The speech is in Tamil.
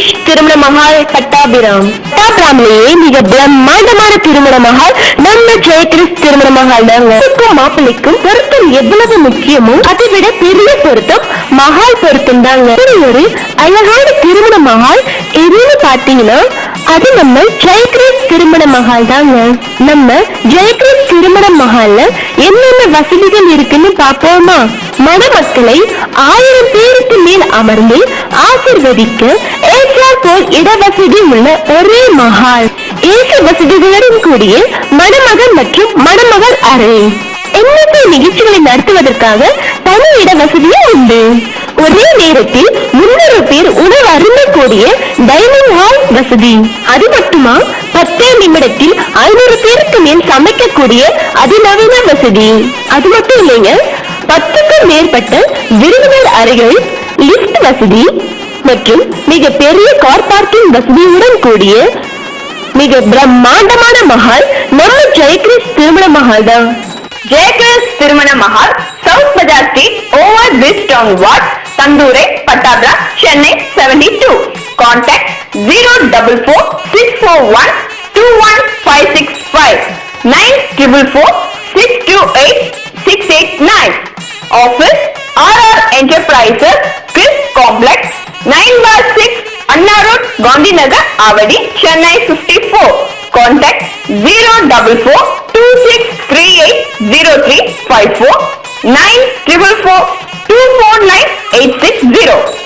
கிரிஷ் திருமண மஹால் பட்டாபிராம். பட்டாபிராம்லயே மிக பிரம்மாண்டமான திருமண மஹால் நம்ம ஜெயகிரிஷ் திருமண மஹால் தாங்க. மாப்பிள்ளைக்கும் பொருத்தம் எவ்வளவு முக்கியமோ அதை விட பெரிய பொருத்தம் மஹால் பொருத்தம் தாங்க. ஒரு அழகான திருமண மஹால் எதுன்னு பாத்தீங்கன்னா அது நம்ம ஜெயகிரிஷ் திருமண மஹால் தாங்க. நம்ம ஜெயகிரிஷ் திருமண மஹால்ல என்னென்ன வசதிகள் இருக்குன்னு பாப்போமா? மணமக்களை 1000 பேருக்கு மேல் அமர்ந்து ஆசிர்வதிக்க போல் இடவசதி உள்ள ஒரே மஹால். ஏசி வசதிகளுடன் கூடிய மணமகன் மற்றும் மணமகள் அறை. எண்ணற்ற நிகழ்ச்சிகளை நடத்துவதற்காக தனி இட வசதியும் உண்டு. ஒரே நேரத்தில் 300 பேர் உணவு அருந்தக்கூடிய டைனிங் ஹால் வசதி. அது மட்டுமா 10 நிமிடத்தில் 500 பேருக்கு மேல் சமைக்கக்கூடிய அதிநவீன வசதி. அது மட்டும் இல்லைங்க, 10க்கும் மேற்பட்ட விருந்தினர் அறைகள், லிப்ட் வசதி மற்றும் மிக பெரிய கார் பார்க்கிங் வசதியுடன் கூடிய மிக பிரம்மாண்டமான மஹால் நம்ம ஜெயகிரிஷ் திருமண மஹால் தான். Jayakrish Thirumana Mahal, south Bazaar street, over bridge town ward, Thandurai, Pattabiram, Chennai 72. Contact 04464121565 9446286889. Office RR Enterprises, Chris Complex, 9/6 Anna Road, Gandhinagar, Avadi, Chennai 54. Contact 04426380354 94442449 860.